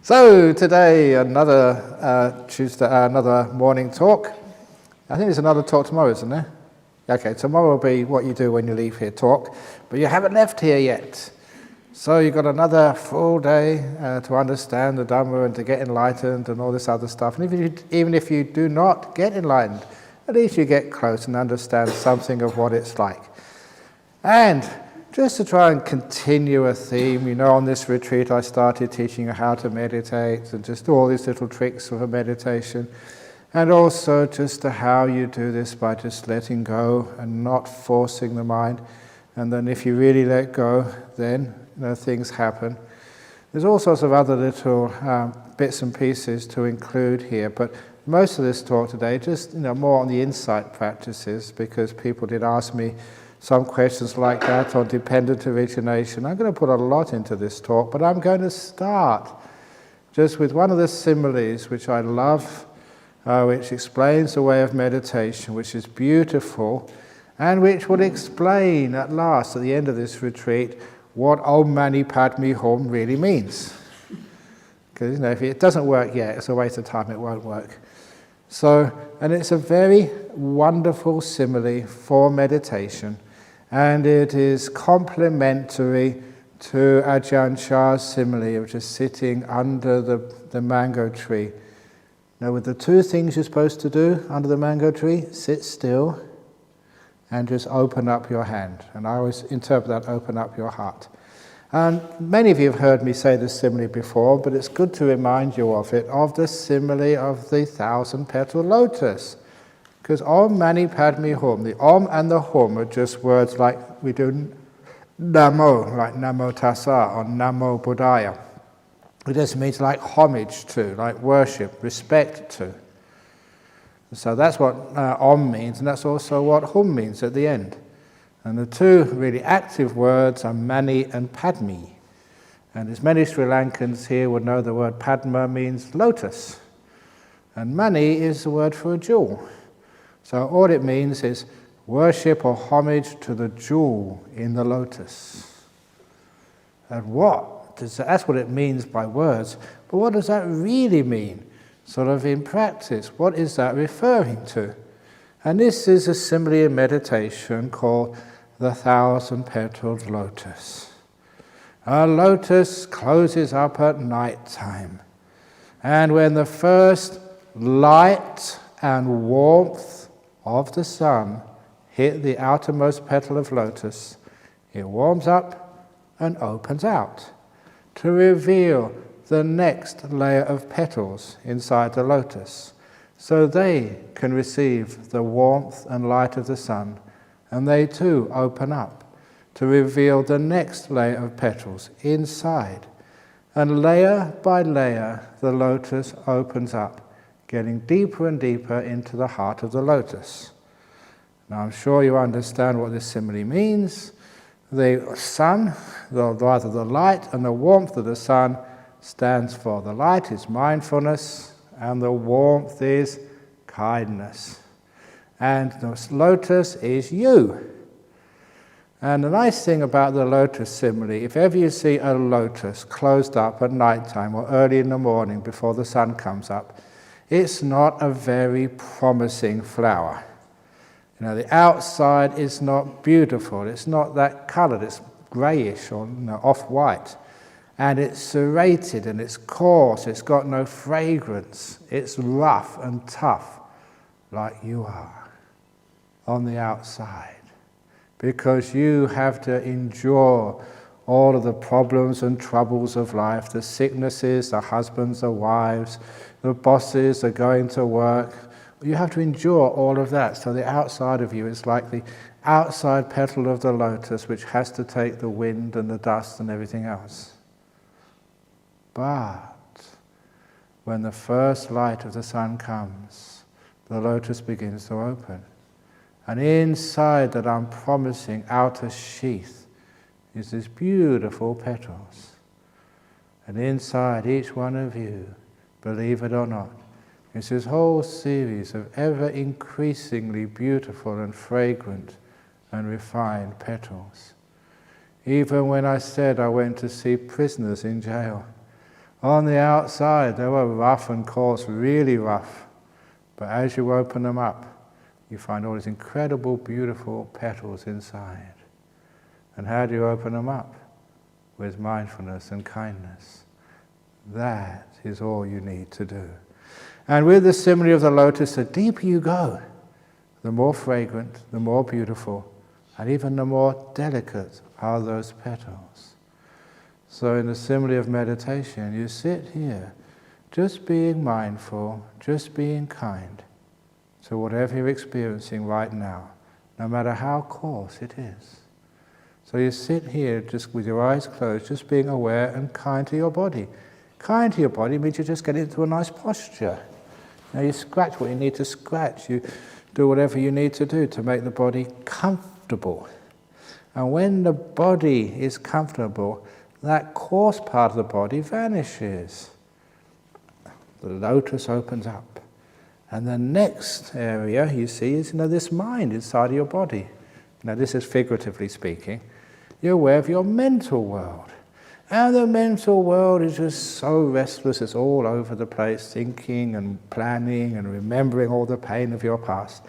So today, another Tuesday, another morning talk. I think there's another talk tomorrow, isn't there? Okay, tomorrow will be what you do when you leave here talk, but you haven't left here yet. So you've got another full day to understand the Dhamma and to get enlightened and all this other stuff. And even if you do not get enlightened, at least you get close and understand something of what it's like. And just to try and continue a theme, on this retreat I started teaching you how to meditate and just all these little tricks for meditation. And also just how you do this by just letting go and not forcing the mind. And then if you really let go, then things happen. There's all sorts of other little bits and pieces to include here, but most of this talk today just more on the insight practices, because people did ask me some questions like that on dependent origination. I'm going to put a lot into this talk, but I'm going to start just with one of the similes which I love, which explains the way of meditation, which is beautiful, and which will explain at last, at the end of this retreat, what Om Mani Padme Hum really means. Because if it doesn't work yet, it's a waste of time, it won't work. So, and it's a very wonderful simile for meditation, and it is complementary to Ajahn Chah's simile, which is sitting under the mango tree. Now, with the two things you're supposed to do under the mango tree, sit still and just open up your hand. And I always interpret that, open up your heart. And many of you have heard me say this simile before, but it's good to remind you of it, of the simile of the 1,000-petal lotus. Because Om Mani Padme Hum, the Om and the Hum are just words like we do Namo, like Namo Tassa or Namo Buddhaya. It just means like homage to, like worship, respect to. So that's what Om means, and that's also what Hum means at the end. And the two really active words are Mani and Padme. And as many Sri Lankans here would know, the word Padma means lotus. And Mani is the word for a jewel. So all it means is worship or homage to the jewel in the lotus. And that's what it means by words. But what does that really mean? Sort of in practice, what is that referring to? And this is a simile in meditation called the 1,000-petaled lotus. A lotus closes up at night time. And when the first light and warmth of the sun hit the outermost petal of lotus, it warms up and opens out to reveal the next layer of petals inside the lotus, so they can receive the warmth and light of the sun, and they too open up to reveal the next layer of petals inside. And layer by layer, the lotus opens up, getting deeper and deeper into the heart of the lotus. Now I'm sure you understand what this simile means. The sun, rather the light and the warmth of the sun, stands for the light is mindfulness and the warmth is kindness. And the lotus is you. And the nice thing about the lotus simile, if ever you see a lotus closed up at night time or early in the morning before the sun comes up, it's not a very promising flower. The outside is not beautiful, it's not that coloured, it's greyish or off-white. And it's serrated and it's coarse, it's got no fragrance, it's rough and tough, like you are on the outside. Because you have to endure all of the problems and troubles of life, the sicknesses, the husbands, the wives, the bosses, the going to work. You have to endure all of that. So the outside of you is like the outside petal of the lotus, which has to take the wind and the dust and everything else. But when the first light of the sun comes, the lotus begins to open. And inside that unpromising outer sheath is these beautiful petals. And inside each one of you, believe it or not, is this whole series of ever increasingly beautiful and fragrant and refined petals. Even when I said I went to see prisoners in jail, On the outside, they were rough and coarse, really rough. But as you open them up, you find all these incredible, beautiful petals inside. And how do you open them up? With mindfulness and kindness. That is all you need to do. And with the simile of the lotus, the deeper you go, the more fragrant, the more beautiful, and even the more delicate are those petals. So in the simile of meditation, you sit here, just being mindful, just being kind to whatever you're experiencing right now, no matter how coarse it is. So you sit here just with your eyes closed, just being aware and kind to your body. Kind to your body means you just get into a nice posture. Now you scratch what you need to scratch. You do whatever you need to do to make the body comfortable. And when the body is comfortable, that coarse part of the body vanishes. The lotus opens up. And the next area you see is this mind inside of your body. Now this is figuratively speaking. You're aware of your mental world. And the mental world is just so restless, it's all over the place, thinking and planning and remembering all the pain of your past.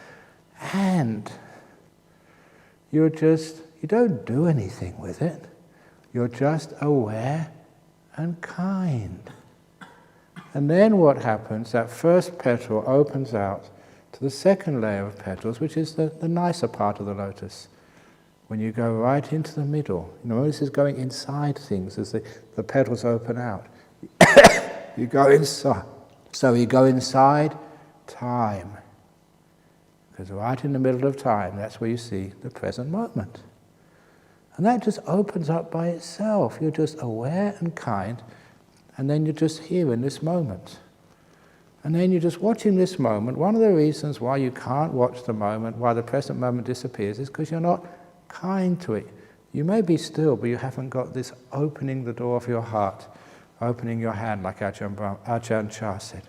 And you don't do anything with it. You're just aware and kind. And then what happens, that first petal opens out to the second layer of petals, which is the nicer part of the lotus. When you go right into the middle, this is going inside things as the petals open out. You go inside. So you go inside time. Because right in the middle of time, that's where you see the present moment. And that just opens up by itself. You're just aware and kind, and then you're just here in this moment. And then you're just watching this moment. One of the reasons why you can't watch the moment, why the present moment disappears, is because you're not kind to it. You may be still, but you haven't got this opening the door of your heart, opening your hand, like Ajahn Chah said.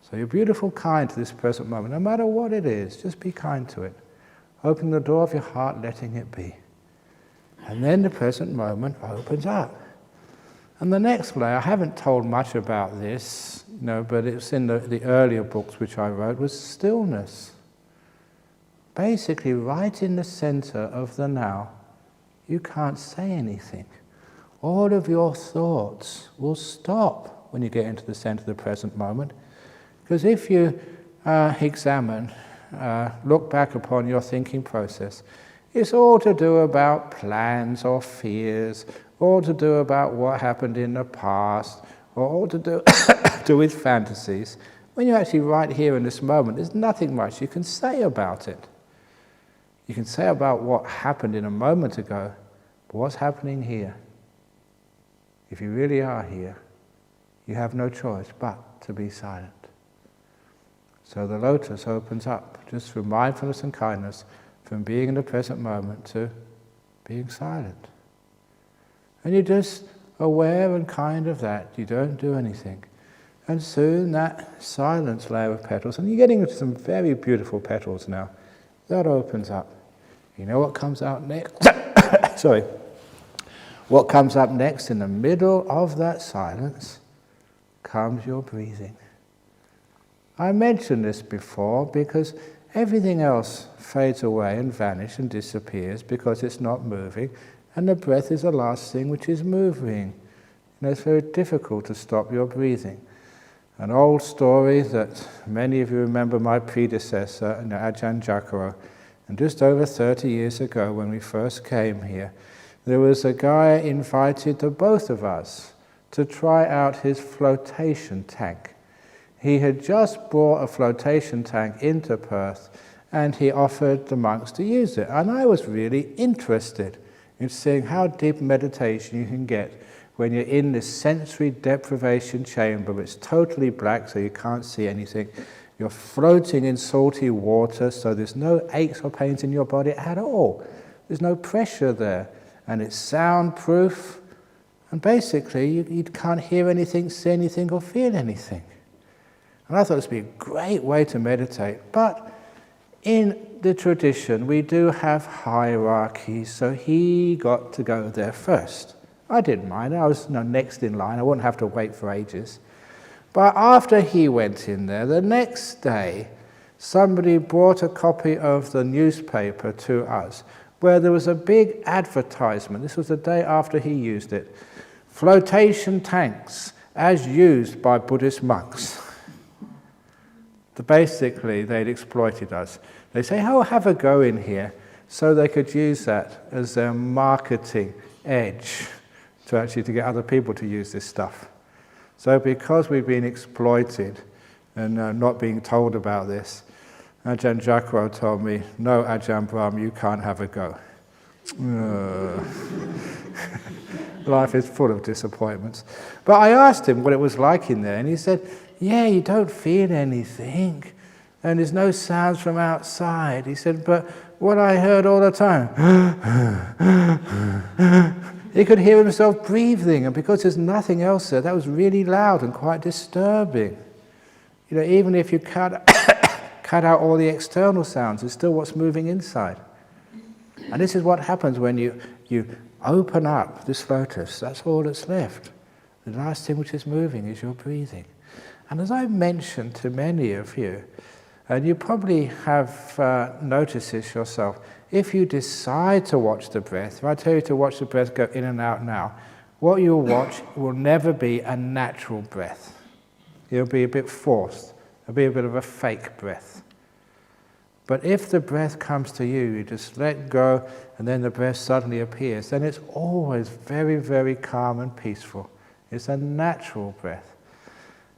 So you're beautiful, kind to this present moment, no matter what it is, just be kind to it. Open the door of your heart, letting it be. And then the present moment opens up. And the next layer, I haven't told much about this, but it's in the earlier books which I wrote, was stillness. Basically, right in the center of the now, you can't say anything. All of your thoughts will stop when you get into the center of the present moment. Because if you look back upon your thinking process, it's all to do about plans or fears, all to do about what happened in the past, or all to do with fantasies. When you're actually right here in this moment, there's nothing much you can say about it. You can say about what happened in a moment ago, but what's happening here? If you really are here, you have no choice but to be silent. So the lotus opens up just through mindfulness and kindness, from being in the present moment to being silent. And you're just aware and kind of that. You don't do anything. And soon that silence layer of petals, and you're getting into some very beautiful petals now, that opens up. You know what comes out next? Sorry. What comes up next in the middle of that silence comes your breathing. I mentioned this before because everything else fades away and vanishes and disappears because it's not moving, and the breath is the last thing which is moving. It's very difficult to stop your breathing. An old story that many of you remember my predecessor, Ajahn Brahm, and just over 30 years ago when we first came here, there was a guy invited the both of us to try out his flotation tank. He had just brought a flotation tank into Perth and he offered the monks to use it. And I was really interested in seeing how deep meditation you can get when you're in this sensory deprivation chamber. It's totally black, so you can't see anything. You're floating in salty water, so there's no aches or pains in your body at all. There's no pressure there. And it's soundproof. And basically, you can't hear anything, see anything, or feel anything. And I thought this would be a great way to meditate. But in the tradition, we do have hierarchies, so he got to go there first. I didn't mind. I was next in line. I wouldn't have to wait for ages. But after he went in there, the next day, somebody brought a copy of the newspaper to us where there was a big advertisement. This was the day after he used it. Flotation tanks as used by Buddhist monks. Basically, they'd exploited us. They say, oh, have a go in here, so they could use that as their marketing edge to get other people to use this stuff. So because we've been exploited and not being told about this, Ajahn Jacro told me, no, Ajahn Brahm, you can't have a go. Life is full of disappointments. But I asked him what it was like in there, and he said, yeah, you don't feel anything, and there's no sounds from outside. He said, but what I heard all the time, he could hear himself breathing, and because there's nothing else there, that was really loud and quite disturbing. Even if you cut out all the external sounds, there's still what's moving inside. And this is what happens when you open up this lotus. That's all that's left. The last thing which is moving is your breathing. And as I mentioned to many of you, and you probably have noticed this yourself, if you decide to watch the breath, if I tell you to watch the breath go in and out now, what you'll watch will never be a natural breath. It'll be a bit forced. It'll be a bit of a fake breath. But if the breath comes to you, you just let go, and then the breath suddenly appears, then it's always very, very calm and peaceful. It's a natural breath.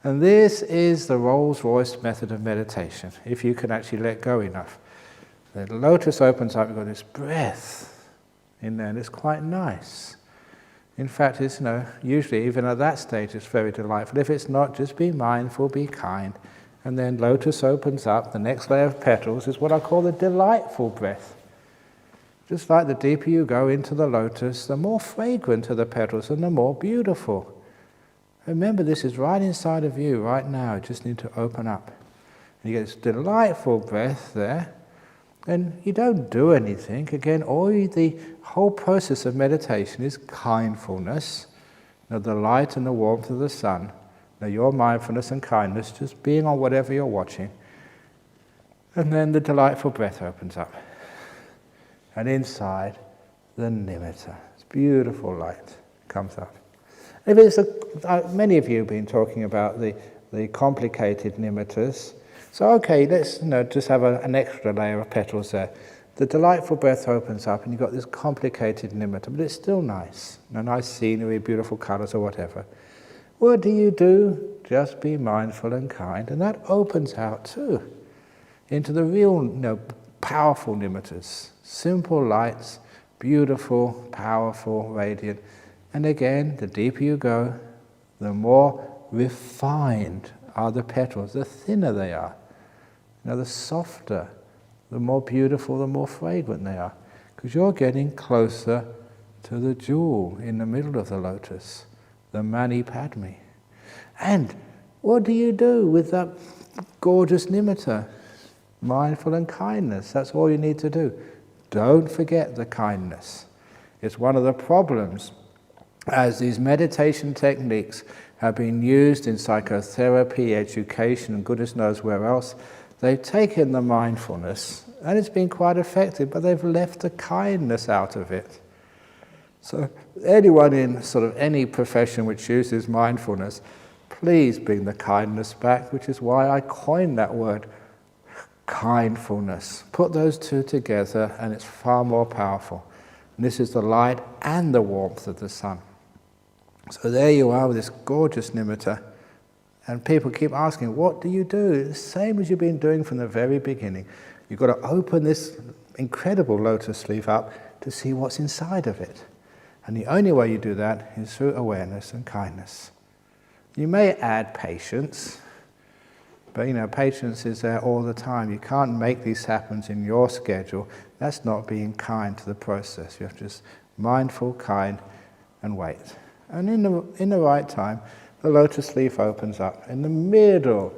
And this is the Rolls-Royce method of meditation, if you can actually let go enough. The lotus opens up, you've got this breath in there, and it's quite nice. In fact, it's, usually even at that stage it's very delightful. If it's not, just be mindful, be kind. And then lotus opens up, the next layer of petals is what I call the delightful breath. Just like the deeper you go into the lotus, the more fragrant are the petals and the more beautiful. Remember, this is right inside of you right now. You just need to open up. And you get this delightful breath there, and you don't do anything. Again, the whole process of meditation is kindfulness, the light and the warmth of the sun. Your mindfulness and kindness, just being on whatever you're watching. And then the delightful breath opens up. And inside, the nimitta. It's beautiful light comes up. If it's many of you have been talking about the complicated nimittas. So okay, let's just have an extra layer of petals there. The delightful breath opens up and you've got this complicated nimitta, but it's still nice. Nice scenery, beautiful colours or whatever. What do you do? Just be mindful and kind, and that opens out too into the real, powerful nimittas. Simple lights, beautiful, powerful, radiant. And again, the deeper you go, the more refined are the petals, the thinner they are. The softer, the more beautiful, the more fragrant they are. Because you're getting closer to the jewel in the middle of the lotus, the Mani Padme. And what do you do with that gorgeous nimitta? Mindful and kindness, that's all you need to do. Don't forget the kindness. It's one of the problems as these meditation techniques have been used in psychotherapy, education, and goodness knows where else. They've taken the mindfulness, and it's been quite effective, but they've left the kindness out of it. So anyone in sort of any profession which uses mindfulness, please bring the kindness back, which is why I coined that word, kindfulness. Put those two together, and it's far more powerful. And this is the light and the warmth of the sun. So there you are with this gorgeous nimitta, and people keep asking, what do you do? It's the same as you've been doing from the very beginning. You've got to open this incredible lotus leaf up to see what's inside of it. And the only way you do that is through awareness and kindness. You may add patience, but patience is there all the time. You can't make these happen in your schedule. That's not being kind to the process. You have to just mindful, kind, and wait. And in the right time, the lotus leaf opens up. In the middle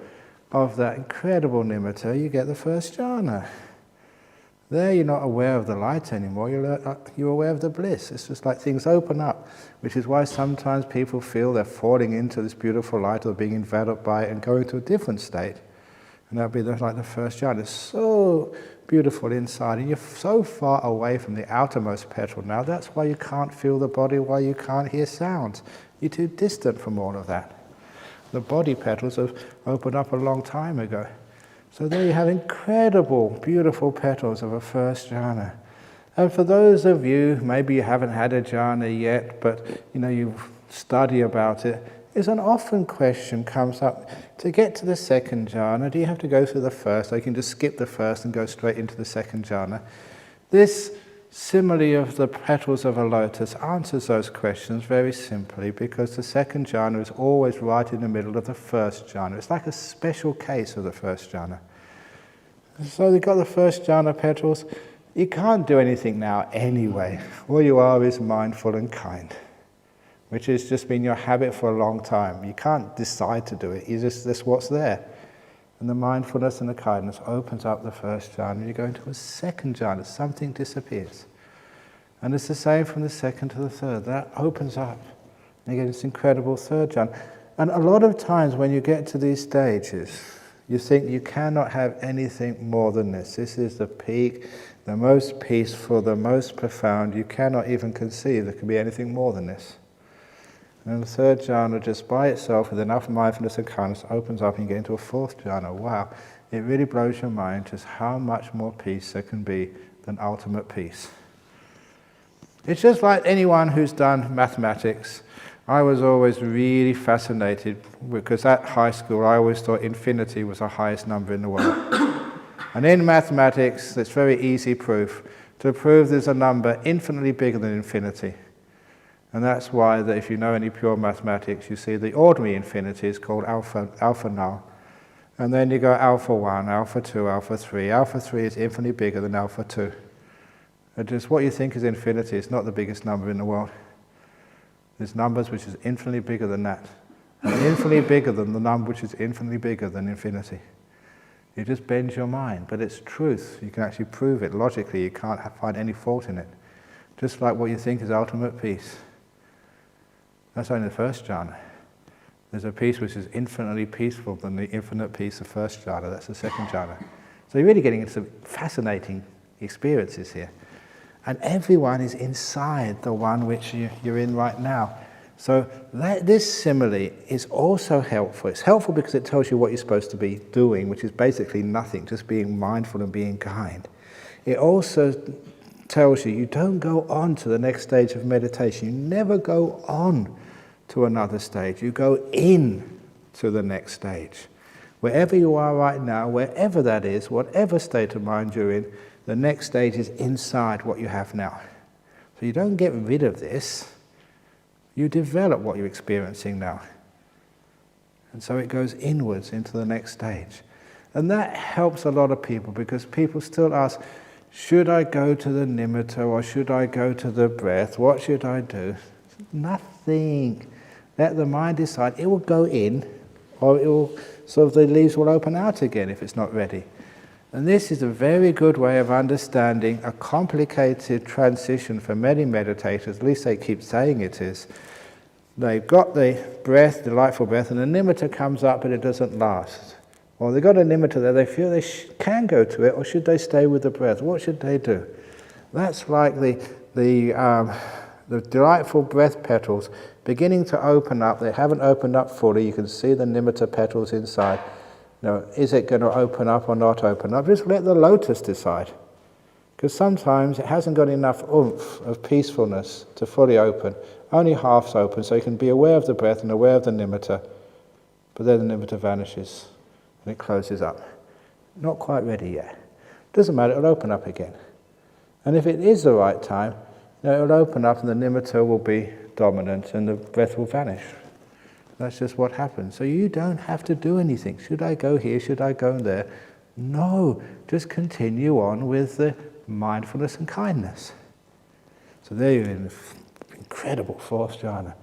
of that incredible nimitta, you get the first jhana. There you're not aware of the light anymore, you're aware of the bliss. It's just like things open up, which is why sometimes people feel they're falling into this beautiful light or being enveloped by it and going to a different state. And that'll be like the first jhana. It's so beautiful inside, and you're so far away from the outermost petal now. That's why you can't feel the body, why you can't hear sounds. You're too distant from all of that. The body petals have opened up a long time ago. So there you have incredible, beautiful petals of a first jhana. And for those of you, maybe you haven't had a jhana yet, but you study about it, is an often question comes up, to get to the second jhana, do you have to go through the first? Or you can just skip the first and go straight into the second jhana. This simile of the petals of a lotus answers those questions very simply, because the second jhana is always right in the middle of the first jhana. It's like a special case of the first jhana. So you've got the first jhana petals. You can't do anything now anyway. All you are is mindful and kind, which has just been your habit for a long time. You can't decide to do it. That's what's there. And the mindfulness and the kindness opens up the first jhana. You go into a second jhana. Something disappears. And it's the same from the second to the third. That opens up. And you get this incredible third jhana. And a lot of times when you get to these stages, you think you cannot have anything more than this. This is the peak, the most peaceful, the most profound. You cannot even conceive there can be anything more than this. And the third jhana, just by itself, with enough mindfulness and kindness, opens up and you get into a fourth jhana. Wow, it really blows your mind just how much more peace there can be than ultimate peace. It's just like anyone who's done mathematics. I was always really fascinated, because at high school I always thought infinity was the highest number in the world. And in mathematics, it's very easy proof. To prove there's a number infinitely bigger than infinity. And that's why, that if you know any pure mathematics, you see the ordinary infinity is called alpha null. And then you go alpha 1, alpha 2, alpha 3. Alpha 3 is infinitely bigger than alpha 2. And just what you think is infinity is not the biggest number in the world. There's numbers which is infinitely bigger than that. And infinitely bigger than the number which is infinitely bigger than infinity. It just bends your mind, but it's truth. You can actually prove it logically. You can't find any fault in it. Just like what you think is ultimate peace. That's only the first jhana. There's a peace which is infinitely peaceful than the infinite peace of first jhana. That's the second jhana. So you're really getting into some fascinating experiences here. And everyone is inside the one which you're in right now. So this simile is also helpful. It's helpful because it tells you what you're supposed to be doing, which is basically nothing, just being mindful and being kind. It also tells you don't go on to the next stage of meditation. You never go on to another stage. You go in to the next stage. Wherever you are right now, wherever that is, whatever state of mind you're in, the next stage is inside what you have now. So you don't get rid of this. You develop what you're experiencing now. And so it goes inwards into the next stage. And that helps a lot of people, because people still ask, should I go to the nimitta or should I go to the breath? What should I do? Nothing. Let the mind decide. It will go in, or it will, so the leaves will open out again if it's not ready. And this is a very good way of understanding a complicated transition for many meditators. At least they keep saying it is. They've got the breath, delightful breath, and the nimitta comes up, but it doesn't last. Or they've got a nimitta there, they feel they can go to it, or should they stay with the breath? What should they do? That's like the delightful breath petals beginning to open up. They haven't opened up fully. You can see the nimitta petals inside. Now, is it going to open up or not open up? Just let the lotus decide. Because sometimes it hasn't got enough oomph of peacefulness to fully open. Only half's open, so you can be aware of the breath and aware of the nimitta. But then the nimitta vanishes and it closes up. Not quite ready yet. Doesn't matter, it'll open up again. And if it is the right time, it'll open up and the nimitta will be dominant and the breath will vanish. That's just what happens. So you don't have to do anything. Should I go here? Should I go there? No, just continue on with the mindfulness and kindness. So there you're in the incredible fourth jhana.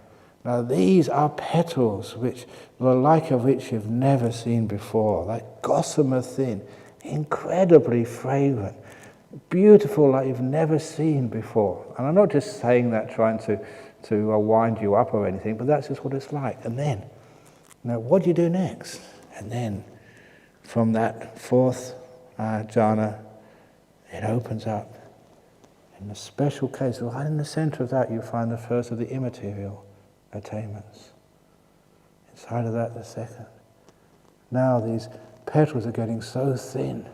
Now these are petals which the like of which you've never seen before, like gossamer thin, incredibly fragrant. beautiful like you've never seen before. And I'm not just saying that trying to wind you up or anything, but that's just what it's like. And then, what do you do next? And then, from that fourth jhana, it opens up. In a special case, right in the center of that, you find the first of the immaterial attainments. Inside of that, the second. Now these petals are getting so thin.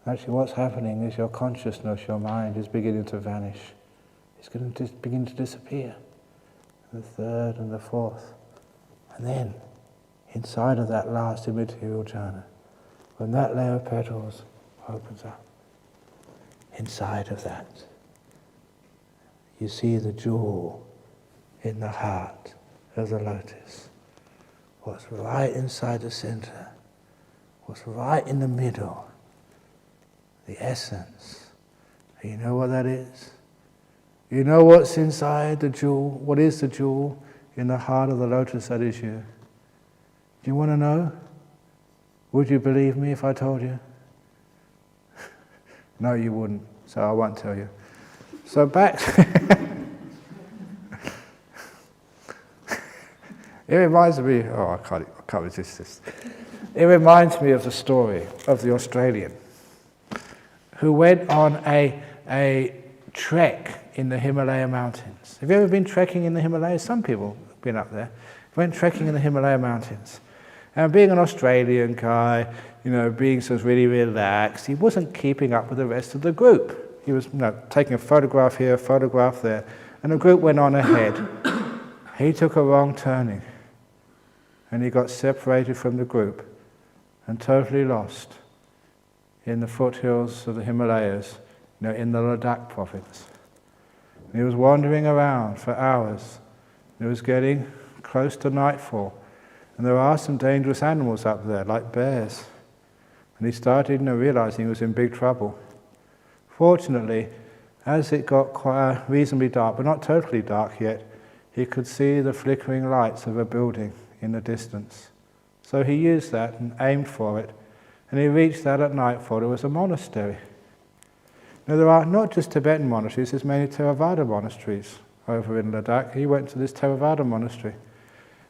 Actually, what's happening is your consciousness, your mind, is beginning to vanish. It's going to begin to disappear. The third and the fourth. And then, inside of that last immaterial jhana, when that layer of petals opens up, inside of that, you see the jewel in the heart of the lotus. What's right inside the center, what's right in the middle, the essence. And you know what that is? You know what's inside the jewel? What is the jewel in the heart of the lotus that is you? Do you want to know? Would you believe me if I told you? No, you wouldn't, so I won't tell you. So back... It reminds me... I can't resist this. It reminds me of the story of the Australian who went on a trek in the Himalaya mountains. Have you ever been trekking in the Himalayas? Some people have been up there. Went trekking in the Himalaya mountains. And being an Australian guy, being sort of really relaxed, he wasn't keeping up with the rest of the group. He was taking a photograph here, a photograph there, and the group went on ahead. He took a wrong turning, and he got separated from the group and totally lost in the foothills of the Himalayas, in the Ladakh province. And he was wandering around for hours. It was getting close to nightfall. And there are some dangerous animals up there, like bears. And he started realizing he was in big trouble. Fortunately, as it got quite reasonably dark, but not totally dark yet, he could see the flickering lights of a building in the distance. So he used that and aimed for it. And he reached that at nightfall. There was a monastery. Now there are not just Tibetan monasteries, there's many Theravada monasteries over in Ladakh. He went to this Theravada monastery.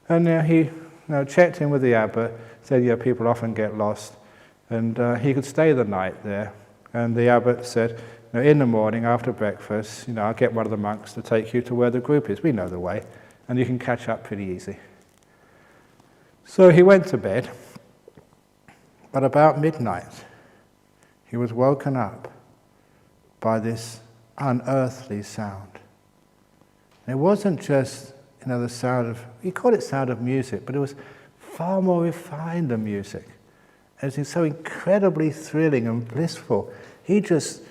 And he checked in with the abbot, said, people often get lost. And he could stay the night there. And the abbot said, in the morning after breakfast, I'll get one of the monks to take you to where the group is. We know the way. And you can catch up pretty easy. So he went to bed. But about midnight, he was woken up by this unearthly sound. And it wasn't just, the sound of, he called it sound of music, but it was far more refined than music. And it's so incredibly thrilling and blissful. He just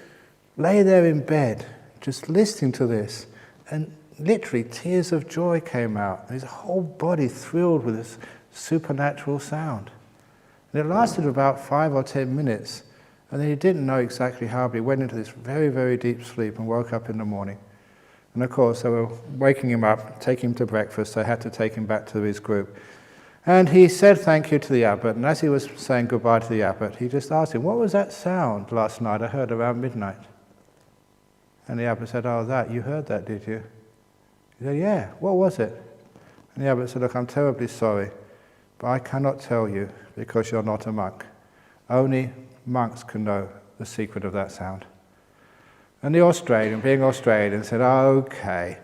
lay there in bed, just listening to this, and literally tears of joy came out. His whole body thrilled with this supernatural sound. And it lasted about 5 or 10 minutes, and then he didn't know exactly how, but he went into this very, very deep sleep and woke up in the morning. And of course, they were waking him up, taking him to breakfast. They had to take him back to his group. And he said thank you to the abbot, and as he was saying goodbye to the abbot, he just asked him, what was that sound last night I heard around midnight? And the abbot said, you heard that, did you? He said, yeah, what was it? And the abbot said, look, I'm terribly sorry, but I cannot tell you because you're not a monk. Only monks can know the secret of that sound. And the Australian, being Australian, said, okay.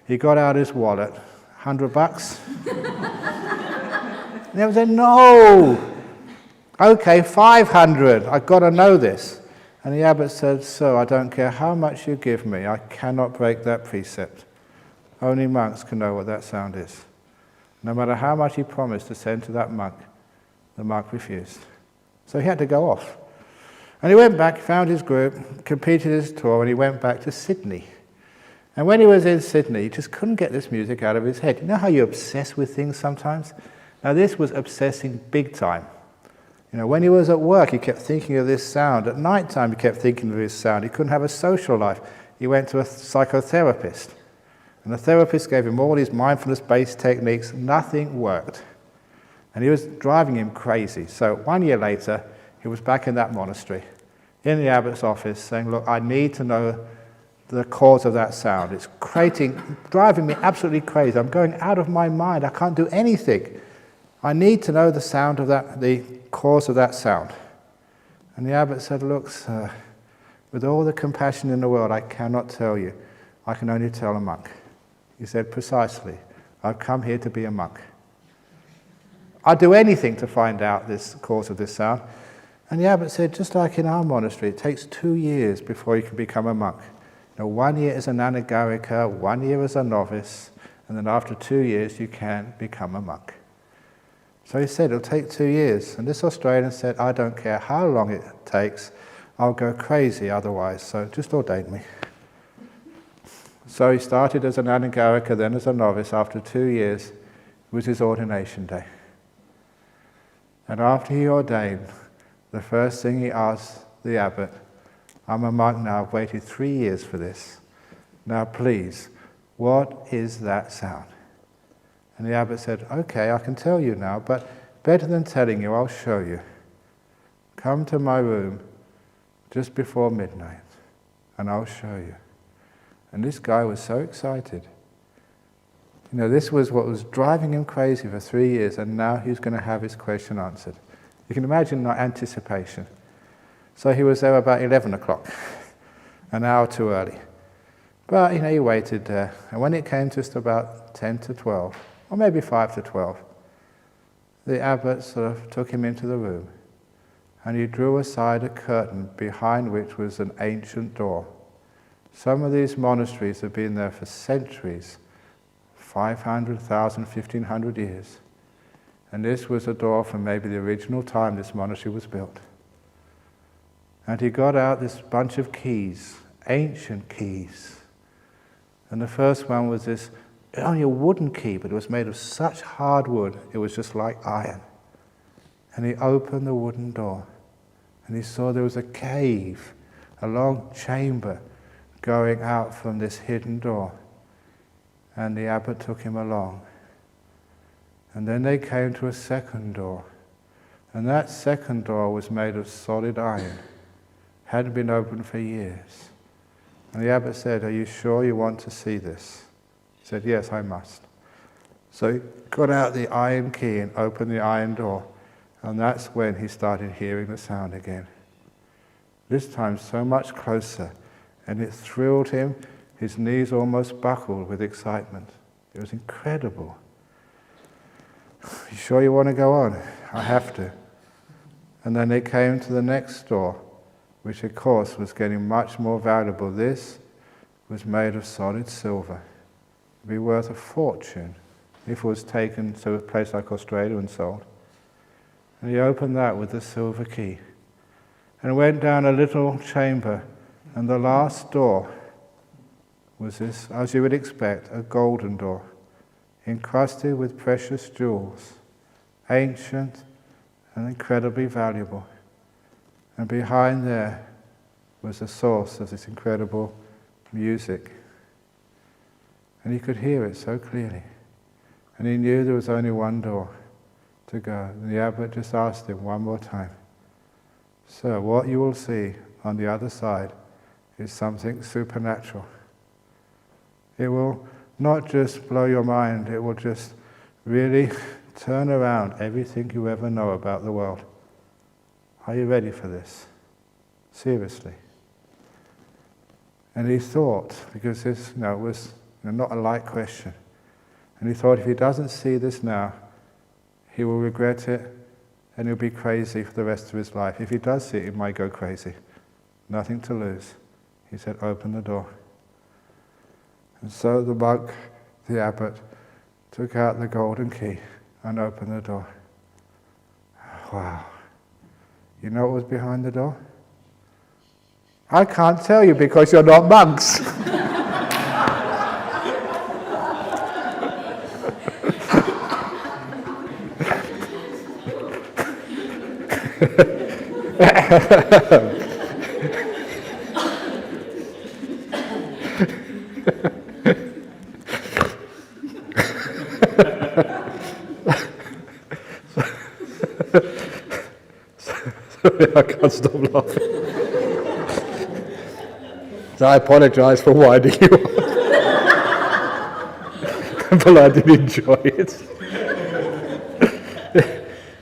He got out his wallet, $100. And they said, no. Okay, 500. I've got to know this. And the abbot said, sir, I don't care how much you give me. I cannot break that precept. Only monks can know what that sound is. No matter how much he promised to send to that monk, the monk refused. So he had to go off. And he went back, found his group, completed his tour, and he went back to Sydney. And when he was in Sydney, he just couldn't get this music out of his head. You know how you obsess with things sometimes? Now this was obsessing big time. When he was at work, he kept thinking of this sound. At night time, he kept thinking of this sound. He couldn't have a social life. He went to a psychotherapist. And the therapist gave him all these mindfulness-based techniques. Nothing worked. And he was driving him crazy. So 1 year later, he was back in that monastery. in the abbot's office saying, look, I need to know the cause of that sound. It's driving me absolutely crazy. I'm going out of my mind. I can't do anything. I need to know the cause of that sound. And the abbot said, look, sir, with all the compassion in the world, I cannot tell you. I can only tell a monk. He said, precisely, I've come here to be a monk. I'd do anything to find out this cause of this sound. And the abbot said, just like in our monastery, it takes 2 years before you can become a monk. 1 year as an anagarika, 1 year as a novice, and then after 2 years you can become a monk. So he said, it'll take 2 years. And this Australian said, I don't care how long it takes, I'll go crazy otherwise, so just ordain me. So he started as an anagarika, then as a novice. After 2 years, it was his ordination day. And after he ordained, the first thing he asked the abbot, I'm a monk now, I've waited 3 years for this. Now please, what is that sound? And the abbot said, okay, I can tell you now, but better than telling you, I'll show you. Come to my room just before midnight, and I'll show you. And this guy was so excited. This was what was driving him crazy for 3 years, and now he was going to have his question answered. You can imagine the anticipation. So he was there about 11 o'clock, an hour too early. But, he waited there. And when it came just about 10 to 12, or maybe 5 to 12, the abbot sort of took him into the room, and he drew aside a curtain behind which was an ancient door. Some of these monasteries have been there for centuries, 500, 1,000, 1,500 years. And this was a door from maybe the original time this monastery was built. And he got out this bunch of keys, ancient keys. And the first one was this, only a wooden key, but it was made of such hard wood, it was just like iron. And he opened the wooden door, and he saw there was a cave, a long chamber going out from this hidden door. And the abbot took him along. And then they came to a second door. And that second door was made of solid iron. Hadn't been opened for years. And the abbot said, are you sure you want to see this? He said, yes, I must. So he got out the iron key and opened the iron door. And that's when he started hearing the sound again. This time so much closer. And it thrilled him. His knees almost buckled with excitement. It was incredible. You sure you want to go on? I have to. And then they came to the next door, which of course was getting much more valuable. This was made of solid silver. It would be worth a fortune if it was taken to a place like Australia and sold. And he opened that with the silver key and went down a little chamber, and the last door was this, as you would expect, a golden door, encrusted with precious jewels, ancient and incredibly valuable. And behind there was the source of this incredible music. And he could hear it so clearly. And he knew there was only one door to go. And the abbot just asked him one more time, "Sir, what you will see on the other side is something supernatural. It will not just blow your mind, it will just really turn around everything you ever know about the world. Are you ready for this? Seriously." And he thought, because this was not a light question, and he thought if he doesn't see this now, he will regret it and he'll be crazy for the rest of his life. If he does see it, he might go crazy. Nothing to lose. He said, "Open the door." And so the monk, the abbot, took out the golden key and opened the door. Wow. You know what was behind the door? I can't tell you because you're not monks. Sorry, I can't stop laughing. So I apologise for winding you up. But I did enjoy it.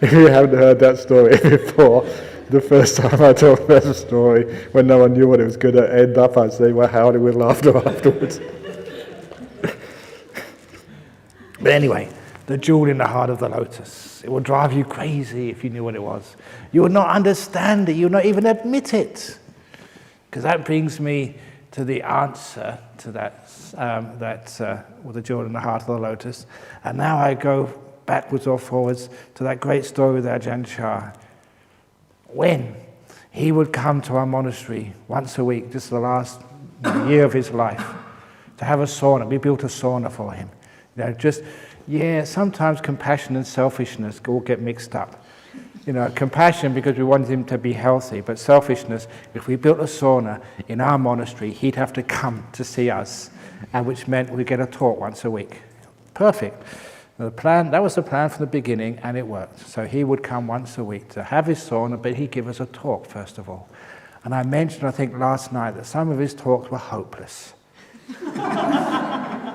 If you haven't heard that story before, the first time I told that story, when no one knew what it was going to end up, I'd say, well, howling with laughter afterwards. But anyway, the jewel in the heart of the lotus. It will drive you crazy if you knew what it was. You would not understand it. You would not even admit it. Because that brings me to the answer to that, with the jewel in the heart of the lotus. And now I go backwards or forwards to that great story with Ajahn Brahm. When he would come to our monastery once a week, just the last year of his life, to have a sauna. We built a sauna for him. Sometimes compassion and selfishness all get mixed up. Compassion because we wanted him to be healthy, but selfishness, if we built a sauna in our monastery, he'd have to come to see us, and which meant we'd get a talk once a week. Perfect. That was the plan from the beginning, and it worked. So he would come once a week to have his sauna, but he'd give us a talk first of all. And I mentioned, I think last night, that some of his talks were hopeless.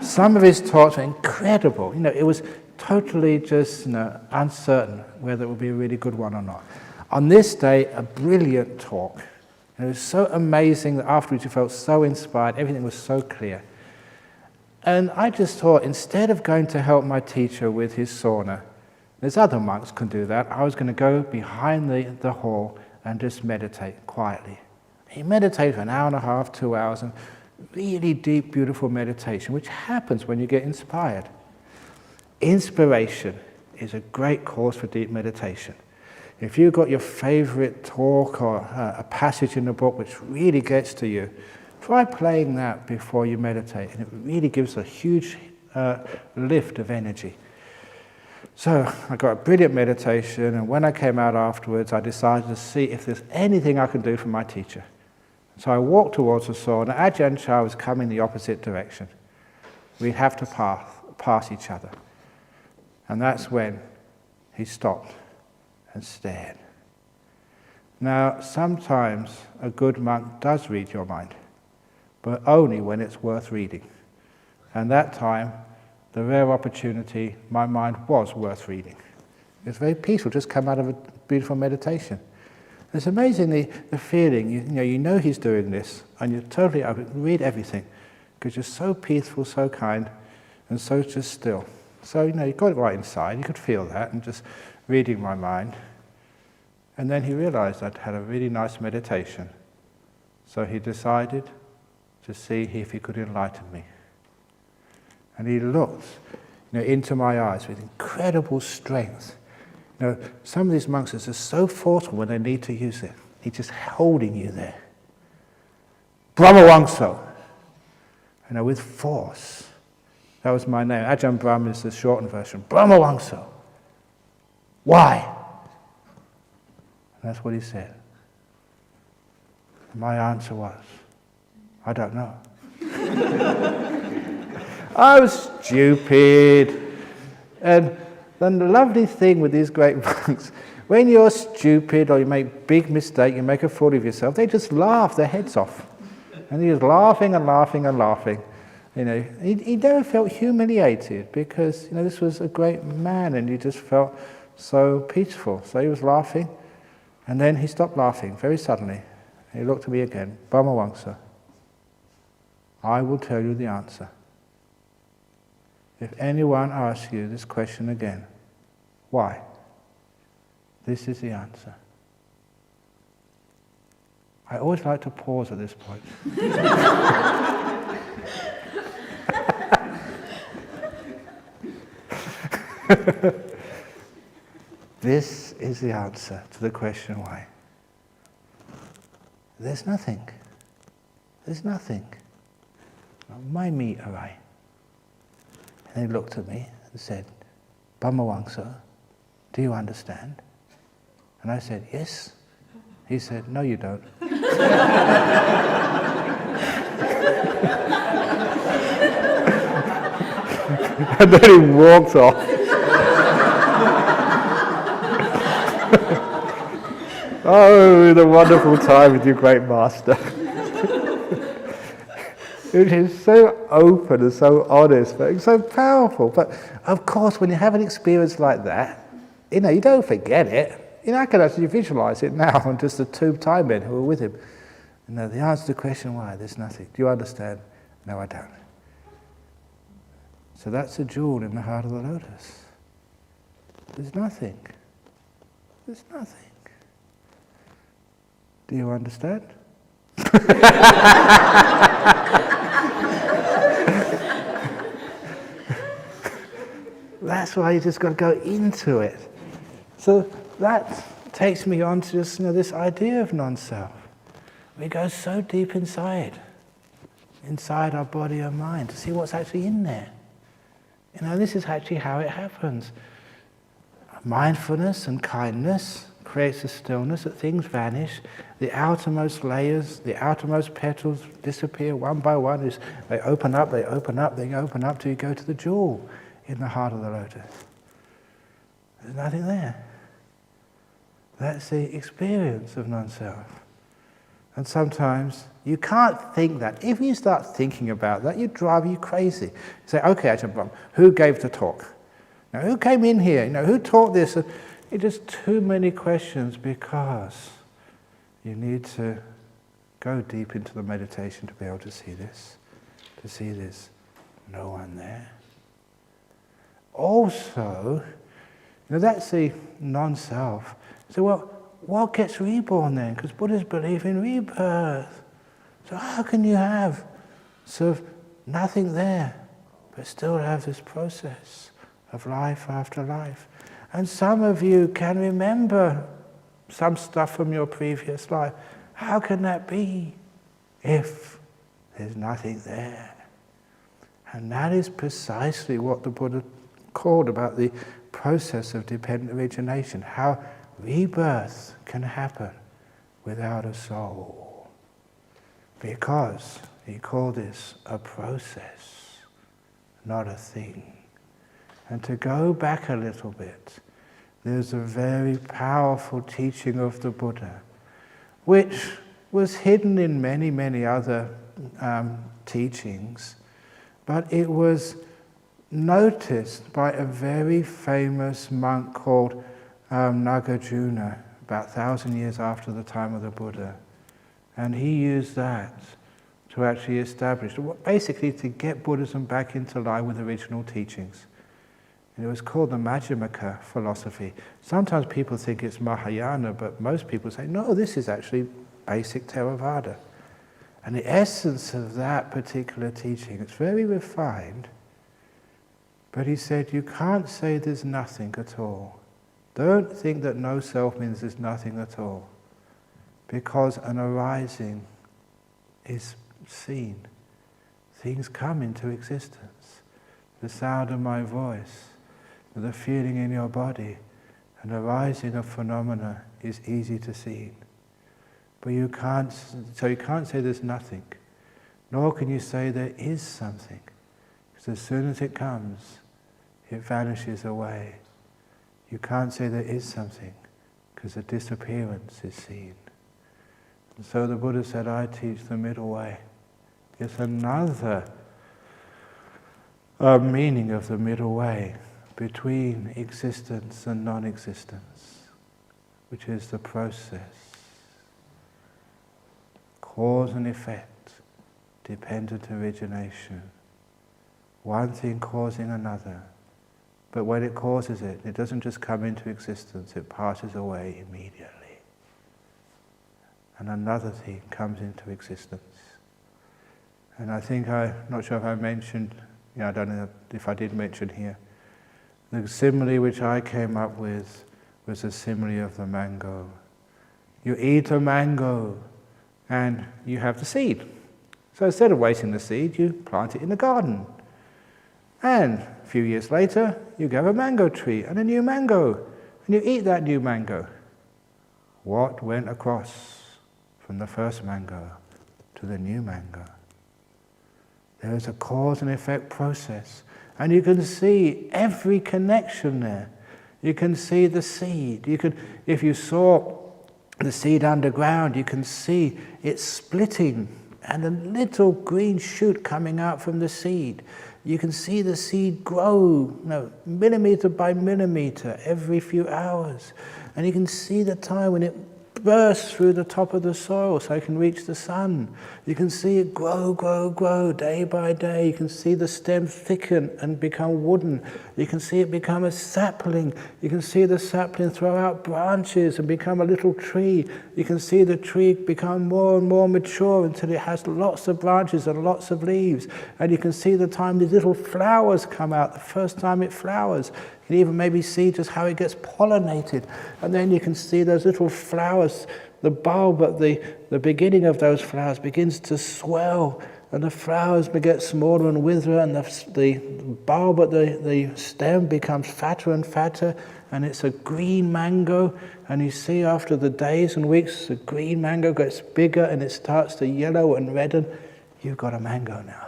Some of his talks were incredible. It was totally just uncertain whether it would be a really good one or not. On this day, a brilliant talk. It was so amazing that afterwards you felt so inspired, everything was so clear. And I just thought, instead of going to help my teacher with his sauna, there's other monks can do that, I was going to go behind the hall and just meditate quietly. He meditated for an hour and a half, 2 hours, and really deep, beautiful meditation, which happens when you get inspired. Inspiration is a great cause for deep meditation. If you've got your favorite talk or a passage in the book which really gets to you, try playing that before you meditate, and it really gives a huge lift of energy. So I got a brilliant meditation, and when I came out afterwards, I decided to see if there's anything I can do for my teacher. So I walked towards the sauna. Ajahn Brahm was coming the opposite direction. We'd have to pass each other. And that's when he stopped and stared. Now, sometimes a good monk does read your mind, but only when it's worth reading. And that time, the rare opportunity, my mind was worth reading. It was very peaceful, just come out of a beautiful meditation. It's amazing the feeling, you know he's doing this, and you're totally open, read everything, because you're so peaceful, so kind, and so just still. So, you got it right inside, you could feel that, and just reading my mind. And then he realized I'd had a really nice meditation. So he decided to see if he could enlighten me. And he looked into my eyes with incredible strength. Some of these monks are just so forceful when they need to use it. He's just holding you there. Brahmawangso. With force. That was my name. Ajahn Brahm is the shortened version. Brahmawangso. Why? And that's what he said. My answer was, I don't know. I was stupid. And then the lovely thing with these great monks, when you're stupid or you make big mistake, you make a fool of yourself, they just laugh their heads off. And he was laughing and laughing and laughing. He never felt humiliated because, this was a great man and he just felt so peaceful. So he was laughing and then he stopped laughing very suddenly. He looked at me again, Brahmawangsa, I will tell you the answer. If anyone asks you this question again, why? This is the answer. I always like to pause at this point. This is the answer to the question why. There's nothing. There's nothing. My me arai. And he looked at me and said, Brahmawangsa, do you understand? And I said, yes. He said, no, you don't. And then he walked off. Oh, the wonderful time with your great master. which is so open and so honest, but it's so powerful. But of course, when you have an experience like that, you don't forget it. I can actually visualize it now on just the two Thai men who were with him. The answer to the question why, there's nothing. Do you understand? No, I don't. So that's a jewel in the heart of the lotus. There's nothing. There's nothing. Do you understand? That's why you just got to go into it. So that takes me on to just this idea of non-self. We go so deep inside our body and mind, to see what's actually in there. This is actually how it happens. Mindfulness and kindness creates a stillness that things vanish. The outermost layers, the outermost petals disappear one by one. They open up, they open up, they open up till you go to the jewel in the heart of the lotus. There's nothing there. That's the experience of non-self. And sometimes you can't think that. If you start thinking about that, it drive you crazy. You say, okay, Ajahn Brahm, who gave the talk? Now, who came in here? Who taught this? It's just too many questions, because you need to go deep into the meditation to be able to see this. To see this, no one there. Also, that's the non-self. So what gets reborn then? Because Buddhists believe in rebirth. So how can you have sort of nothing there, but still have this process of life after life? And some of you can remember some stuff from your previous life. How can that be if there's nothing there? And that is precisely what the Buddha called about the process of dependent origination, how rebirth can happen without a soul. Because he called this a process, not a thing. And to go back a little bit, there's a very powerful teaching of the Buddha, which was hidden in many, many other teachings, but it was noticed by a very famous monk called Nagarjuna, about 1,000 years after the time of the Buddha. And he used that to actually establish, basically to get Buddhism back into line with original teachings. And it was called the Madhyamaka philosophy. Sometimes people think it's Mahayana, but most people say, no, this is actually basic Theravada. And the essence of that particular teaching, it's very refined, but he said, you can't say there's nothing at all. Don't think that no self means there's nothing at all, because an arising is seen. Things come into existence. The sound of my voice, the feeling in your body, an arising of phenomena is easy to see. But you can't say there's nothing, nor can you say there is something, because as soon as it comes, it vanishes away. You can't say there is something, because the disappearance is seen. And so the Buddha said, I teach the middle way. It's another meaning of the middle way between existence and non-existence, which is the process. Cause and effect, dependent origination. One thing causing another. But when it causes it, it doesn't just come into existence, it passes away immediately. And another thing comes into existence. And I think, I'm not sure if I mentioned, I don't know if I did mention here, the simile which I came up with was the simile of the mango. You eat a mango and you have the seed. So instead of wasting the seed, you plant it in the garden. And a few years later, you have a mango tree and a new mango, and you eat that new mango. What went across from the first mango to the new mango? There is a cause and effect process, and you can see every connection there. You can see the seed. If you saw the seed underground, you can see it splitting and a little green shoot coming out from the seed. You can see the seed grow, millimeter by millimeter every few hours. And you can see the time when it bursts through the top of the soil so it can reach the sun. You can see it grow, grow, grow day by day. You can see the stem thicken and become wooden. You can see it become a sapling. You can see the sapling throw out branches and become a little tree. You can see the tree become more and more mature until it has lots of branches and lots of leaves. And you can see the time these little flowers come out, the first time it flowers. You can even maybe see just how it gets pollinated. And then you can see those little flowers, the bulb at the beginning of those flowers begins to swell, and the flowers get smaller and wither, and the bulb at the stem becomes fatter and fatter, and it's a green mango. And you see after the days and weeks, the green mango gets bigger and it starts to yellow and redden. You've got a mango now.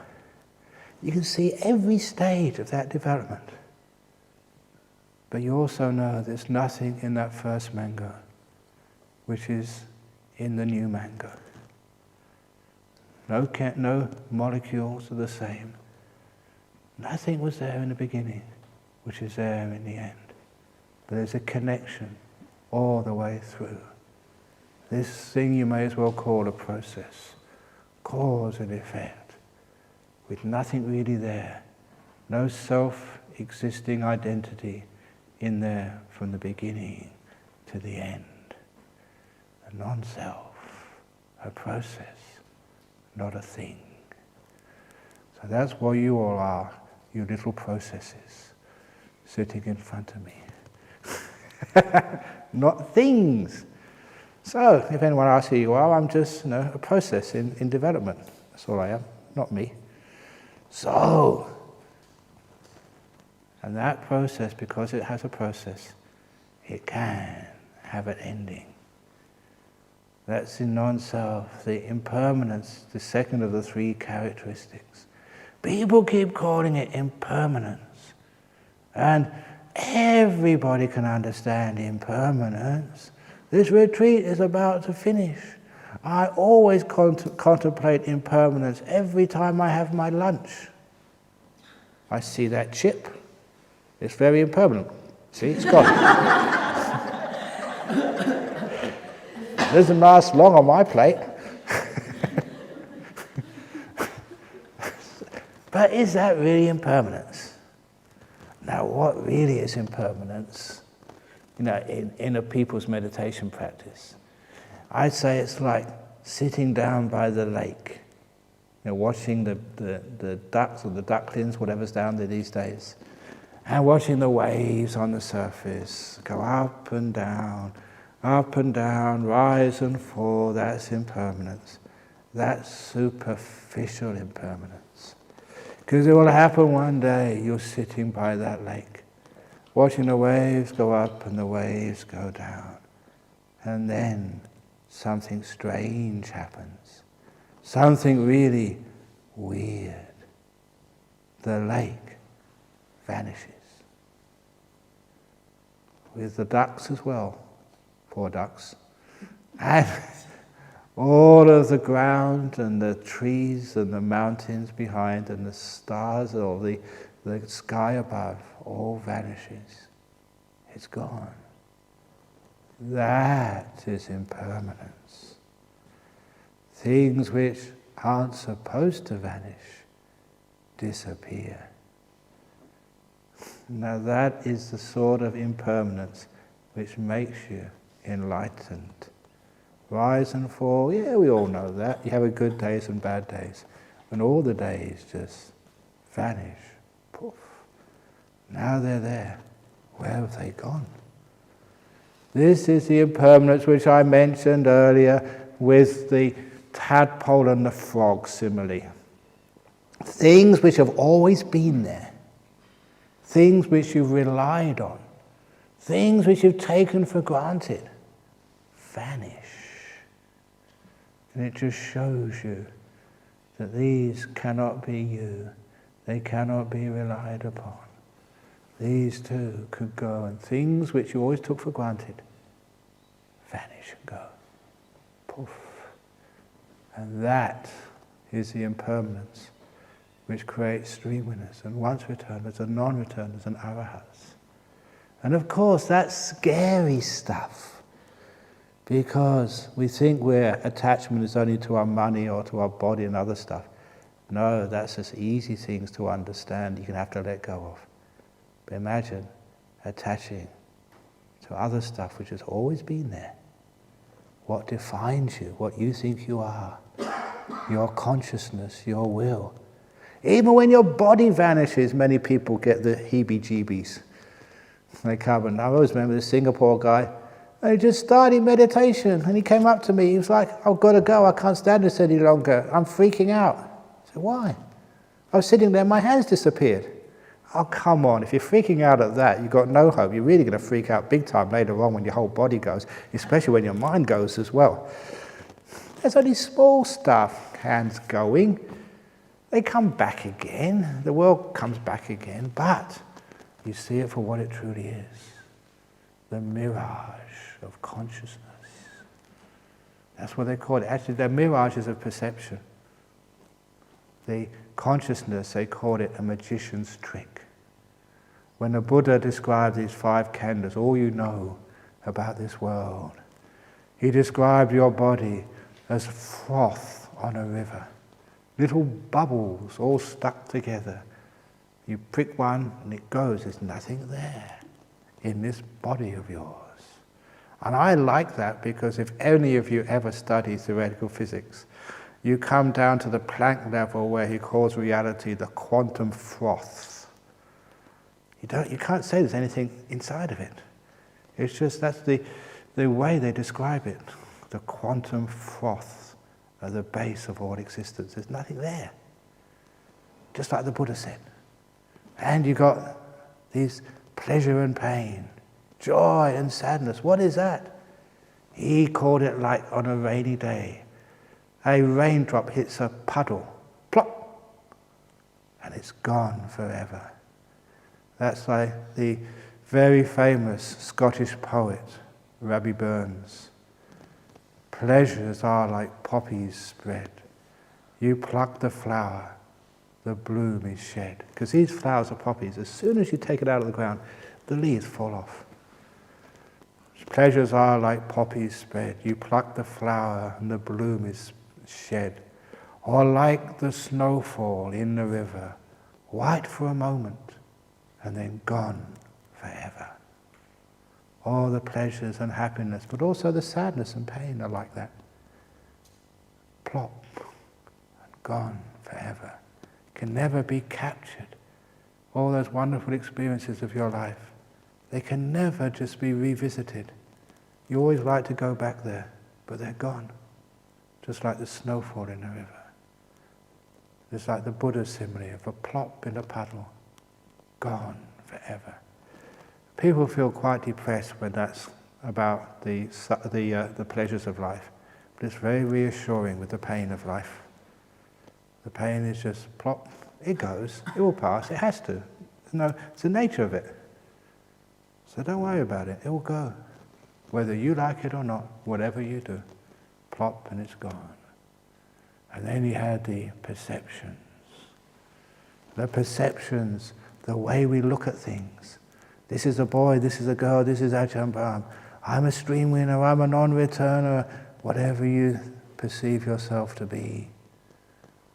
You can see every stage of that development. But you also know there's nothing in that first mango which is in the new mango. No molecules are the same. Nothing was there in the beginning which is there in the end. But there's a connection all the way through. This thing you may as well call a process. Cause and effect. With nothing really there. No self-existing identity in there from the beginning to the end. A non-self, a process, not a thing. So that's what you all are, you little processes, sitting in front of me. Not things. So, if anyone asks who you are, I'm just a process in development. That's all I am, not me. So, and that process, because it has a process, it can have an ending. That's in non-self, the impermanence, the second of the three characteristics. People keep calling it impermanence. And everybody can understand impermanence. This retreat is about to finish. I always contemplate impermanence every time I have my lunch. I see that chip. It's very impermanent. See, it's gone. It doesn't last long on my plate. But is that really impermanence? Now, what really is impermanence, in a people's meditation practice? I'd say it's like sitting down by the lake, watching the ducks or the ducklings, whatever's down there these days, and watching the waves on the surface go up and down, rise and fall. That's impermanence. That's superficial impermanence. Because it will happen one day, you're sitting by that lake, watching the waves go up and the waves go down. And then something strange happens. Something really weird. The lake vanishes. With the ducks as well. Poor ducks. And all of the ground and the trees and the mountains behind and the stars or the sky above all vanishes. It's gone. That is impermanence. Things which aren't supposed to vanish disappear. Now that is the sort of impermanence which makes you enlightened. Rise and fall, yeah, we all know that. You have a good days and bad days. And all the days just vanish. Poof. Now they're there. Where have they gone? This is the impermanence which I mentioned earlier with the tadpole and the frog simile. Things which have always been there. Things which you've relied on. Things which you've taken for granted. Vanish. And it just shows you that these cannot be you. They cannot be relied upon. These too could go, and things which you always took for granted vanish and go. Poof. And that is the impermanence, which creates streamliness, and once-returners and non-returners and arahats. And of course, that's scary stuff, because we think attachment is only to our money or to our body and other stuff. No, that's just easy things to understand, you can have to let go of. But imagine attaching to other stuff which has always been there. What defines you, what you think you are, your consciousness, your will. Even when your body vanishes, many people get the heebie-jeebies. They come, and I always remember this Singapore guy, and he just started meditation, and he came up to me, he was like, I've got to go, I can't stand this any longer, I'm freaking out. I said, why? I was sitting there, my hands disappeared. Oh, come on, if you're freaking out at that, you've got no hope. You're really going to freak out big time later on when your whole body goes, especially when your mind goes as well. There's only small stuff, hands going. They come back again, the world comes back again, but you see it for what it truly is. The mirage of consciousness. That's what they call it. Actually, they're mirages of perception. The consciousness, they called it a magician's trick. When the Buddha described these 5 khandhas, all you know about this world, he described your body as froth on a river. Little bubbles all stuck together. You prick one and it goes, there's nothing there in this body of yours. And I like that, because if any of you ever study theoretical physics, you come down to the Planck level where he calls reality the quantum froth. You can't say there's anything inside of it. It's just, that's the way they describe it. The quantum froth at the base of all existence. There's nothing there. Just like the Buddha said. And you got these pleasure and pain, joy and sadness. What is that? He called it like on a rainy day. A raindrop hits a puddle, plop, and it's gone forever. That's like the very famous Scottish poet, Rabbi Burns. Pleasures are like poppies spread. You pluck the flower, the bloom is shed. Because these flowers are poppies. As soon as you take it out of the ground, the leaves fall off. Pleasures are like poppies spread. You pluck the flower and the bloom is shed. Or like the snowfall in the river, white for a moment and then gone forever. All the pleasures and happiness, but also the sadness and pain are like that. Plop and gone forever. Can never be captured. All those wonderful experiences of your life, they can never just be revisited. You always like to go back there, but they're gone. Just like the snowfall in the river. It's like the Buddha simile of a plop in a puddle, gone forever. People feel quite depressed when that's about the pleasures of life, but it's very reassuring with the pain of life. The pain is just plop, it goes, it will pass, it has to. No, it's the nature of it. So don't worry about it, it will go. Whether you like it or not, whatever you do, plop and it's gone. And then he had the perceptions. The perceptions, the way we look at things. This is a boy, this is a girl, this is Ajahn Brahm. I'm a stream winner, I'm a non-returner, whatever you perceive yourself to be.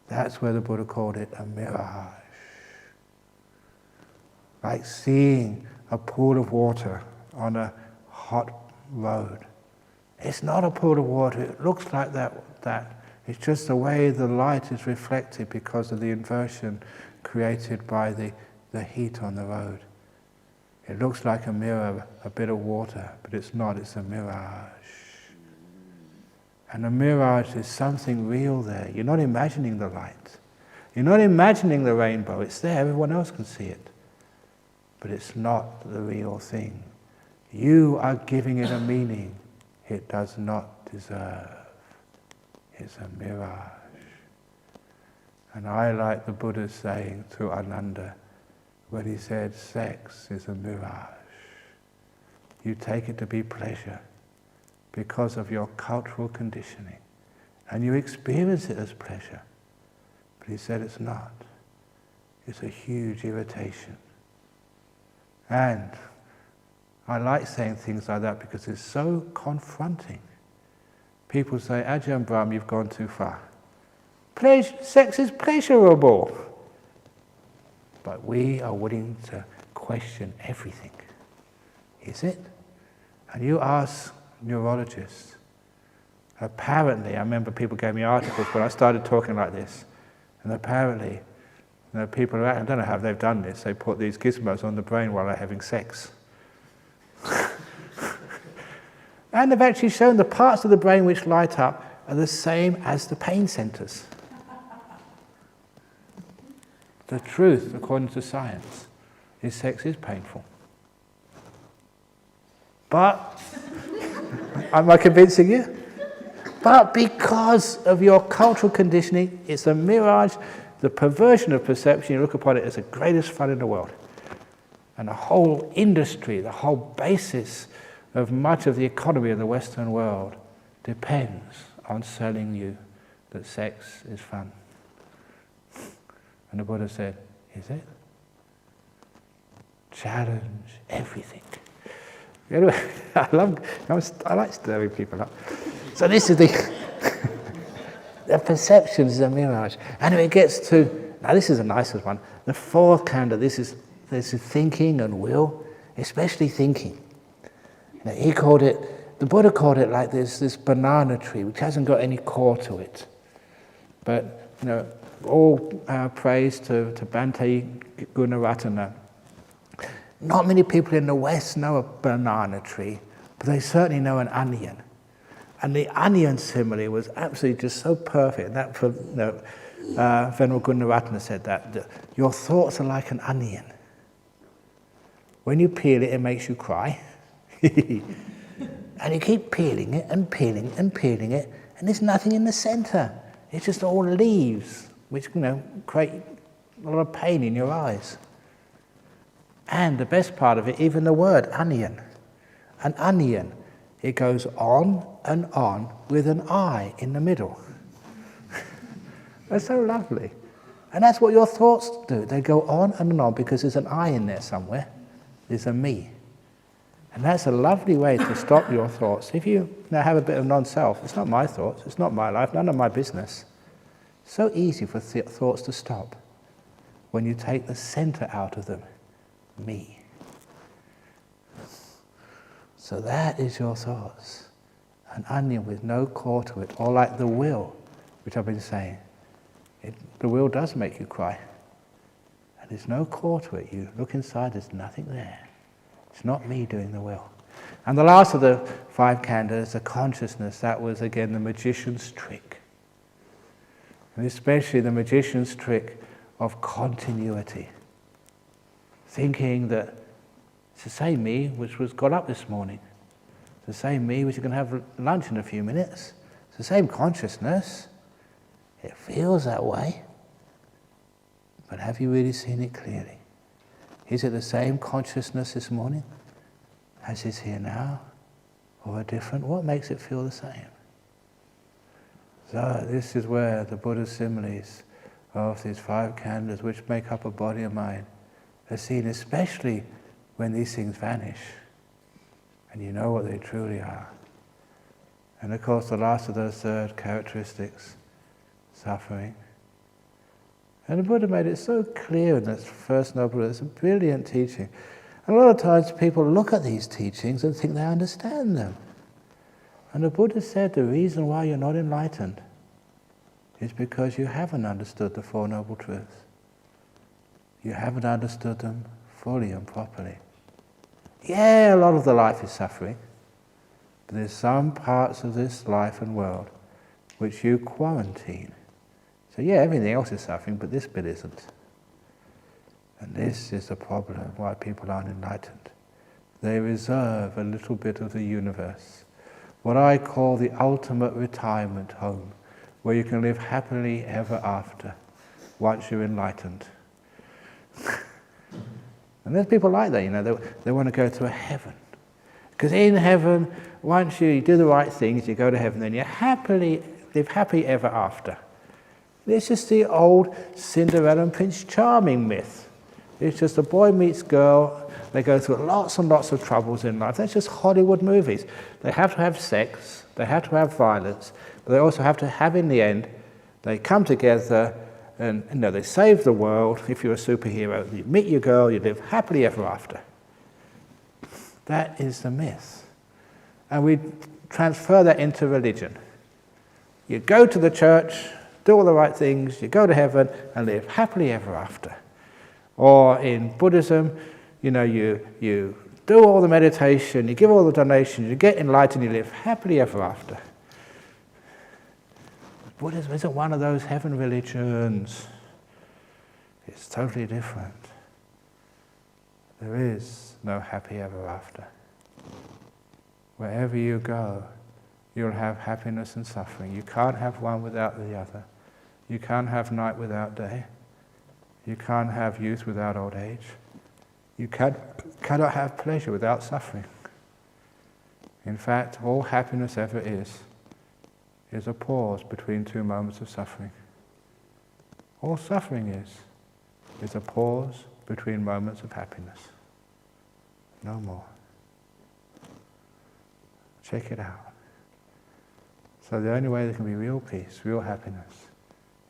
That's where the Buddha called it a mirage. Like seeing a pool of water on a hot road. It's not a pool of water, it looks like that. It's just the way the light is reflected because of the inversion created by the heat on the road. It looks like a mirror, a bit of water, but it's not, it's a mirage. And a mirage is something real there. You're not imagining the light. You're not imagining the rainbow. It's there, everyone else can see it. But it's not the real thing. You are giving it a meaning it does not deserve. It's a mirage. And I like the Buddha's saying to Anatta, when he said sex is a mirage. You take it to be pleasure because of your cultural conditioning. And you experience it as pleasure. But he said it's not. It's a huge irritation. And I like saying things like that because it's so confronting. People say, Ajahn Brahm, you've gone too far. Sex is pleasurable. But we are willing to question everything. Is it? And you ask neurologists. Apparently, I remember people gave me articles when I started talking like this. And apparently, people are, I don't know how they've done this, they put these gizmos on the brain while they're having sex. And they've actually shown the parts of the brain which light up are the same as the pain centers. The truth, according to science, is sex is painful. But, am I convincing you? But because of your cultural conditioning, it's a mirage, the perversion of perception, you look upon it as the greatest fun in the world. And the whole industry, the whole basis of much of the economy of the Western world depends on selling you that sex is fun. And the Buddha said, is it? Challenge everything. Anyway, I like stirring people up. So this is the perception is a mirage. And it gets to, now this is the nicest one, the fourth kanda, this is thinking and will, especially thinking. Now he called it, the Buddha called it like this banana tree, which hasn't got any core to it. But, all praise to Bhante Gunaratana. Not many people in the West know a banana tree, but they certainly know an onion. And the onion simile was absolutely just so perfect. That Venerable Gunaratana said that your thoughts are like an onion. When you peel it, it makes you cry. And you keep peeling it and peeling and peeling it, and there's nothing in the center. It's just all leaves, which create a lot of pain in your eyes. And the best part of it, even the word onion. An onion, it goes on and on with an eye in the middle. That's so lovely. And that's what your thoughts do. They go on and on because there's an I in there somewhere. There's a me. And that's a lovely way to stop your thoughts. If you have a bit of non-self, it's not my thoughts, it's not my life, none of my business. So easy for thoughts to stop when you take the center out of them. Me. So that is your thoughts. An onion with no core to it, or like the will, which I've been saying. The will does make you cry. And there's no core to it. You look inside, there's nothing there. It's not me doing the will. And the last of the 5 khandhas, the consciousness, that was again the magician's trick. And especially the magician's trick of continuity. Thinking that it's the same me which was got up this morning. It's the same me which is going to have lunch in a few minutes. It's the same consciousness. It feels that way. But have you really seen it clearly? Is it the same consciousness this morning as is here now? Or a different? What makes it feel the same? So this is where the Buddha's similes of these 5 khandhas, which make up a body and mind, are seen, especially when these things vanish and you know what they truly are. And of course the last of those 3rd characteristics, suffering. And the Buddha made it so clear in that first Noble Truth. It's a brilliant teaching. And a lot of times people look at these teachings and think they understand them. And the Buddha said the reason why you're not enlightened is because you haven't understood the 4 Noble Truths. You haven't understood them fully and properly. Yeah, a lot of the life is suffering, but there's some parts of this life and world which you quarantine. So yeah, everything else is suffering, but this bit isn't. And this is the problem why people aren't enlightened. They reserve a little bit of the universe, what I call the ultimate retirement home, where you can live happily ever after, once you're enlightened. And there's people like that, they want to go to a heaven. Because in heaven, once you do the right things, you go to heaven, then you live happy ever after. It's just the old Cinderella and Prince Charming myth. It's just a boy meets girl, they go through lots and lots of troubles in life. That's just Hollywood movies. They have to have sex, they have to have violence, but they also have to have, in the end, they come together and they save the world. If you're a superhero, you meet your girl, you live happily ever after. That is the myth. And we transfer that into religion. You go to the church, do all the right things, you go to heaven and live happily ever after. Or in Buddhism, you do all the meditation, you give all the donations, you get enlightened, you live happily ever after. Buddhism isn't one of those heaven religions. It's totally different. There is no happy ever after. Wherever you go, you'll have happiness and suffering. You can't have one without the other. You can't have night without day. You can't have youth without old age. You cannot have pleasure without suffering. In fact, all happiness ever is a pause between two moments of suffering. All suffering is a pause between moments of happiness. No more. Check it out. So the only way there can be real peace, real happiness,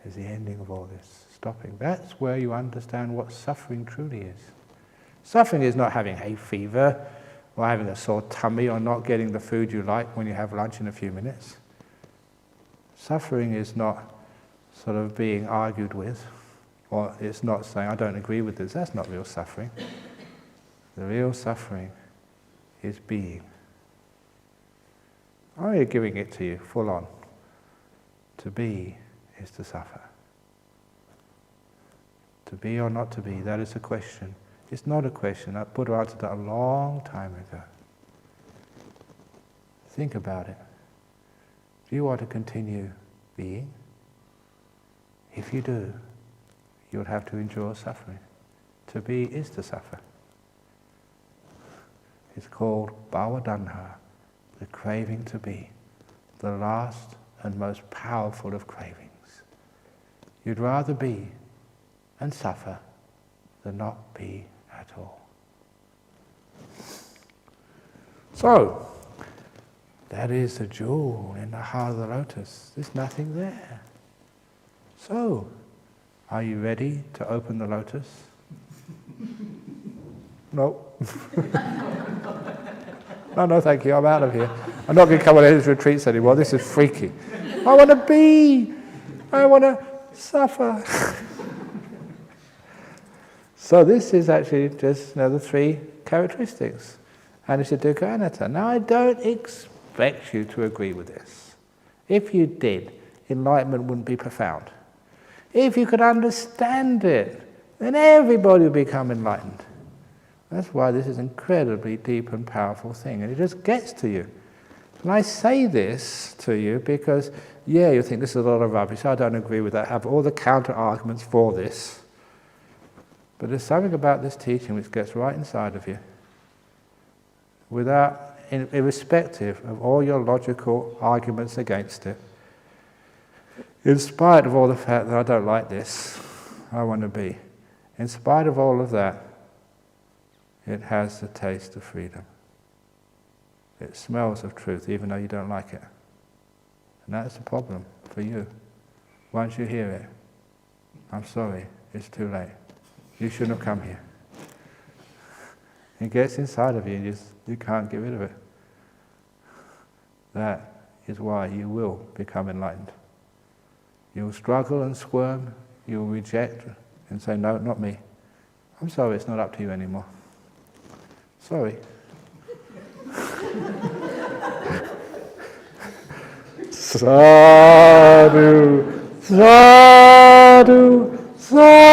is the ending of all this, stopping. That's where you understand what suffering truly is. Suffering is not having hay fever, or having a sore tummy, or not getting the food you like when you have lunch in a few minutes. Suffering is not sort of being argued with, or it's not saying, I don't agree with this. That's not real suffering. The real suffering is being. I'm only giving it to you full on. To be is to suffer. To be or not to be, that is a question. It's not a question. That Buddha answered that a long time ago. Think about it. Do you want to continue being? If you do, you'll have to endure suffering. To be is to suffer. It's called bhavadanha, the craving to be, the last and most powerful of cravings. You'd rather be and suffer than not be at all. So, that is the jewel in the heart of the lotus. There's nothing there. So, are you ready to open the lotus? No. No, thank you, I'm out of here. I'm not going to come on these retreats anymore, this is freaky. I want to be, I want to suffer. So this is actually just the three characteristics. Anatta, dukkha, anatta. Now I don't expect you to agree with this. If you did, enlightenment wouldn't be profound. If you could understand it, then everybody would become enlightened. That's why this is an incredibly deep and powerful thing, and it just gets to you. And I say this to you because, you think this is a lot of rubbish, I don't agree with that, I have all the counter-arguments for this. But there's something about this teaching which gets right inside of you, irrespective of all your logical arguments against it. In spite of all the fact that I don't like this, I want to be. In spite of all of that, it has the taste of freedom. It smells of truth, even though you don't like it. And that's the problem for you. Once you hear it, I'm sorry, it's too late. You shouldn't have come here. It gets inside of you and you can't get rid of it. That is why you will become enlightened. You'll struggle and squirm, you'll reject and say, no, not me. I'm sorry, it's not up to you anymore. Sorry. Sadhu, sadhu, sadhu.